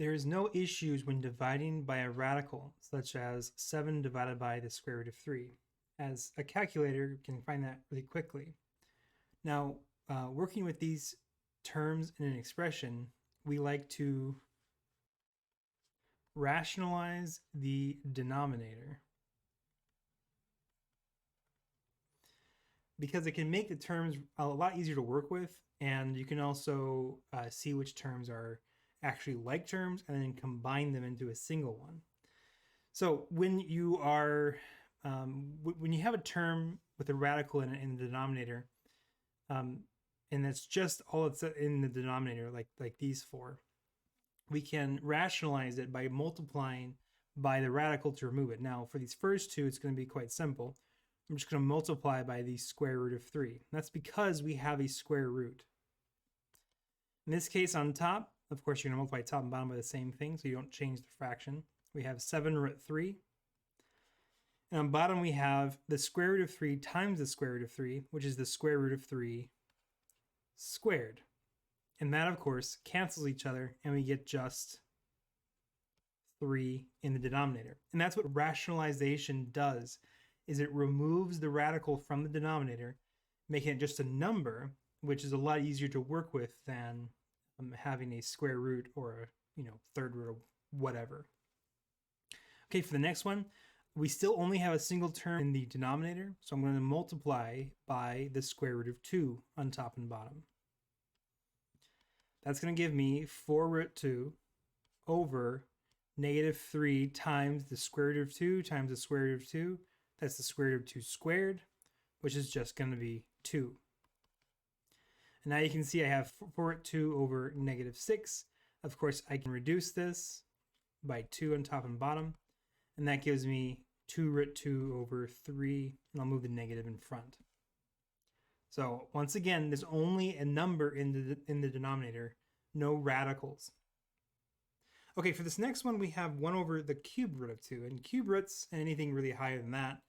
There is no issues when dividing by a radical, such as 7 divided by the square root of 3, as a calculator can find that really quickly. Now, working with these terms in an expression, we like to rationalize the denominator, because it can make the terms a lot easier to work with, and you can also see which terms are actually like terms and then combine them into a single one. So when you are when you have a term with a radical in the denominator, and that's just all it's in the denominator, like these four, we can rationalize it by multiplying by the radical to remove it. Now for these first two, it's going to be quite simple. I'm just going to multiply by the square root of 3. That's because we have a square root. In this case, on top, of course, you're going to multiply top and bottom by the same thing, so you don't change the fraction. We have 7 root 3. And on bottom, we have the square root of 3 times the square root of 3, which is the square root of 3 squared. And that, of course, cancels each other, and we get just 3 in the denominator. And that's what rationalization does, is it removes the radical from the denominator, making it just a number, which is a lot easier to work with than having a square root or a third root or whatever. Okay, for the next one, we still only have a single term in the denominator, so I'm going to multiply by the square root of 2 on top and bottom. That's going to give me 4 root 2 over negative 3 times the square root of 2 times the square root of 2. That's the square root of 2 squared, which is just going to be 2. And now you can see I have 4 root 2 over negative 6. Of course, I can reduce this by 2 on top and bottom. And that gives me 2 root 2 over 3. And I'll move the negative in front. So once again, there's only a number in the denominator, no radicals. Okay, for this next one, we have 1 over the cube root of 2. And cube roots, and anything really higher than that,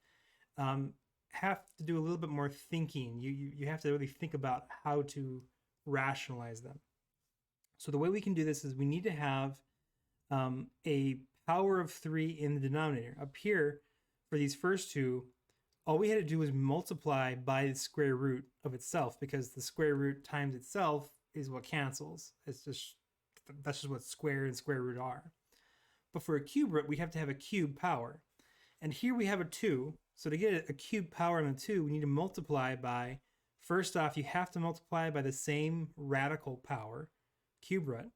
have to do a little bit more thinking. You have to really think about how to rationalize them. So the way we can do this is we need to have a power of 3 in the denominator. Up here, for these first two, all we had to do was multiply by the square root of itself, because the square root times itself is what cancels. That's just what square and square root are. But for a cube root, we have to have a cube power. And here we have a 2. So to get a cube power on the 2, we need to multiply by, first off, you have to multiply by the same radical power, cube root.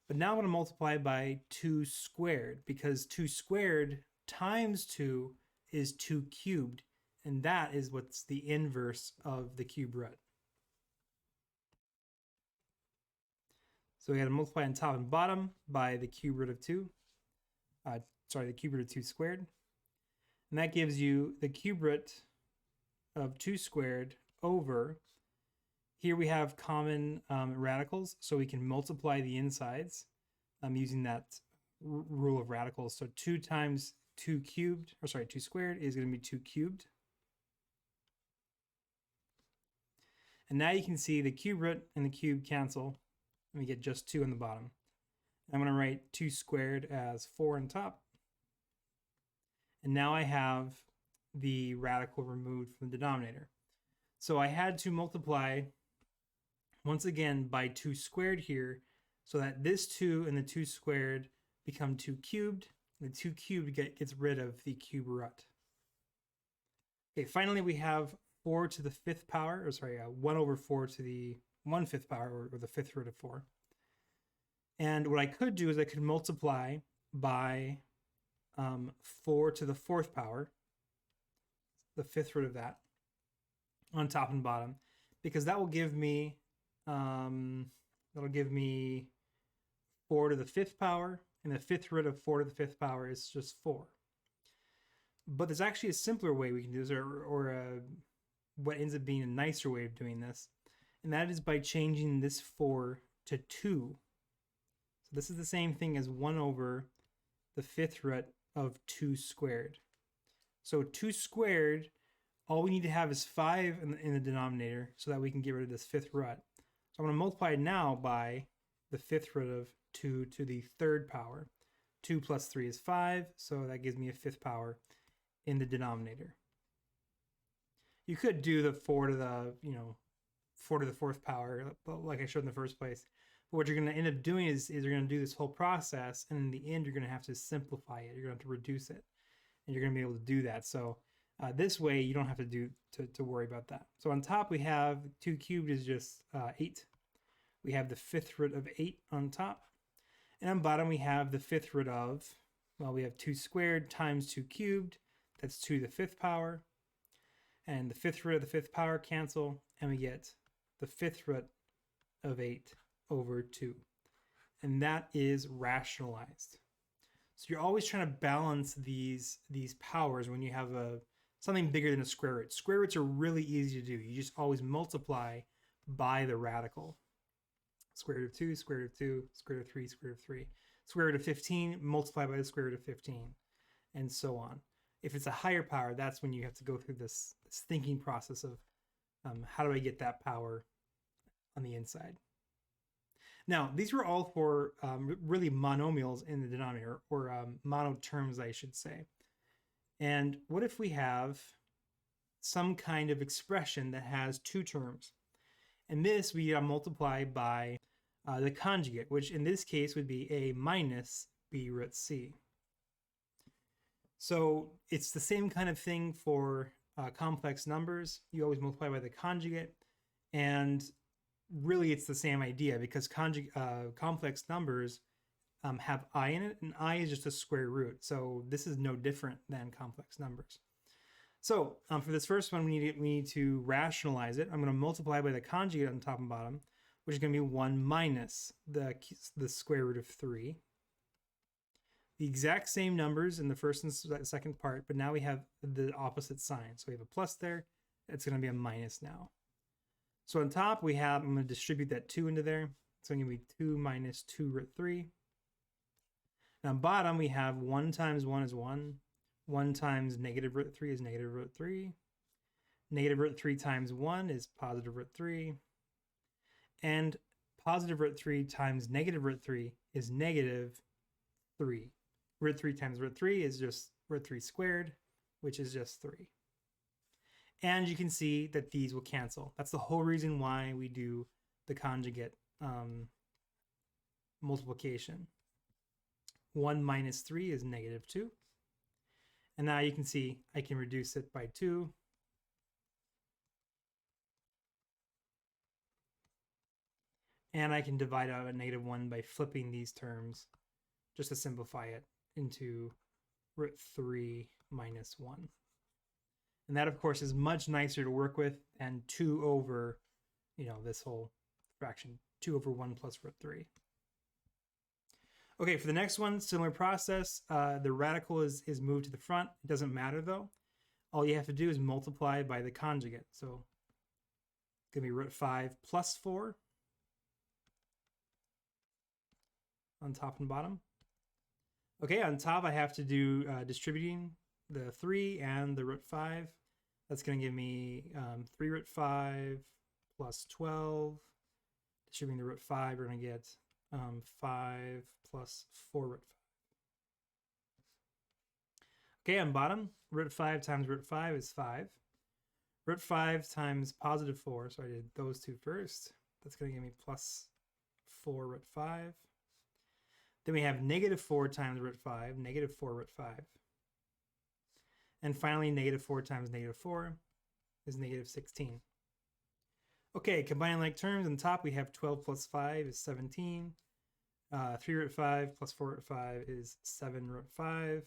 But now I'm going to multiply by 2 squared, because 2 squared times 2 is 2 cubed. And that is what's the inverse of the cube root. So we got to multiply on top and bottom by the cube root of 2. The cube root of 2 squared. And that gives you the cube root of 2 squared over, here we have common radicals, so we can multiply the insides using that rule of radicals. So 2 times 2 squared is going to be 2 cubed. And now you can see the cube root and the cube cancel, and we get just 2 on the bottom. I'm going to write 2 squared as 4 on top. And now I have the radical removed from the denominator. So I had to multiply, once again, by 2 squared here, so that this 2 and the 2 squared become 2 cubed. The 2 cubed gets rid of the cube root. Okay, finally we have 4 to the 5th power, 1 over 4 to the 1/5 power, or the 5th root of 4. And what I could do is I could multiply by 4 to the 4th power, the 5th root of that, on top and bottom, because that will give me 4 to the 5th power, and the 5th root of 4 to the 5th power is just 4. But there's actually a simpler way we can do this, or what ends up being a nicer way of doing this, and that is by changing this 4 to 2. So this is the same thing as 1 over the 5th root of 2 squared. So 2 squared, all we need to have is 5 in the denominator so that we can get rid of this 5th root. So I'm going to multiply now by the 5th root of 2 to the third power. 2 plus 3 is 5, so that gives me a fifth power in the denominator. You could do the 4 to the, 4 to the fourth power, like I showed in the first place. But what you're going to end up doing is you're going to do this whole process, and in the end, you're going to have to simplify it. You're going to have to reduce it, and you're going to be able to do that. So this way, you don't have to worry about that. So on top, we have 2 cubed is just 8. We have the fifth root of 8 on top. And on bottom, we have the fifth root of, well, we have 2 squared times 2 cubed. That's 2 to the fifth power. And the fifth root of the fifth power cancel, and we get the fifth root of 8 over 2. And that is rationalized. So you're always trying to balance these powers when you have something bigger than a square root. Square roots are really easy to do. You just always multiply by the radical. Square root of 2, square root of 2, square root of 3, square root of 3. Square root of 15, multiply by the square root of 15, and so on. If it's a higher power, that's when you have to go through this thinking process of how do I get that power on the inside. Now, these were all for really monomials in the denominator, or monoterms, I should say. And what if we have some kind of expression that has 2 terms? And this we multiply by the conjugate, which in this case would be a minus b root c. So it's the same kind of thing for complex numbers. You always multiply by the conjugate, and really it's the same idea, because complex numbers have I in it, and I is just a square root. So this is no different than complex numbers. So for this first one, we need to rationalize it. I'm going to multiply by the conjugate on top and bottom, which is going to be 1 minus the square root of 3. The exact same numbers in the first and second part, but now we have the opposite sign. So we have a plus there. It's going to be a minus now. So on top, I'm going to distribute that 2 into there. So it's going to be 2 minus 2 root 3. Now on bottom, we have 1 times 1 is 1. 1 times negative root 3 is negative root 3. Negative root 3 times 1 is positive root 3. And positive root 3 times negative root 3 is negative 3. Root 3 times root 3 is just root 3 squared, which is just 3. And you can see that these will cancel. That's the whole reason why we do the conjugate multiplication. 1 minus 3 is negative 2. And now you can see I can reduce it by 2. And I can divide out a negative 1 by flipping these terms, just to simplify it, into root 3 minus 1. And that, of course, is much nicer to work with than 2 over, this whole fraction, 2 over 1 plus root 3. Okay, for the next one, similar process. The radical is moved to the front. It doesn't matter, though. All you have to do is multiply by the conjugate. So it's going to be root 5 plus 4 on top and bottom. Okay, on top, I have to do distributing the 3 and the root 5. That's going to give me 3 root 5 plus 12. Distributing the root 5, we're going to get 5 plus 4 root 5. Okay, on bottom, root 5 times root 5 is 5. Root 5 times positive 4, so I did those two first. That's going to give me plus 4 root 5. Then we have negative 4 times root 5, negative 4 root 5. And finally, negative 4 times negative 4 is negative 16. Okay, combining like terms, on top we have 12 plus 5 is 17. 3 root 5 plus 4 root 5 is 7 root 5.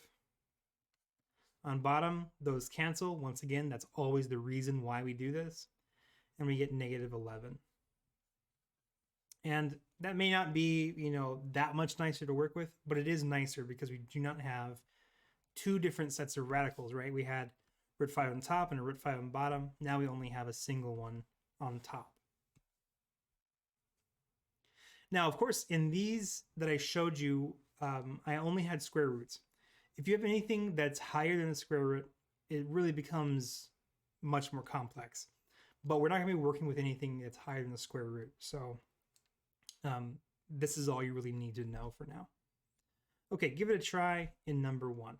On bottom, those cancel. Once again, that's always the reason why we do this. And we get negative 11. And that may not be, that much nicer to work with, but it is nicer because we do not have 2 different sets of radicals, right? We had root 5 on top and a root 5 on bottom. Now we only have a single one on top. Now, of course, in these that I showed you, I only had square roots. If you have anything that's higher than the square root, it really becomes much more complex. But we're not going to be working with anything that's higher than the square root. So this is all you really need to know for now. Okay, give it a try in number 1.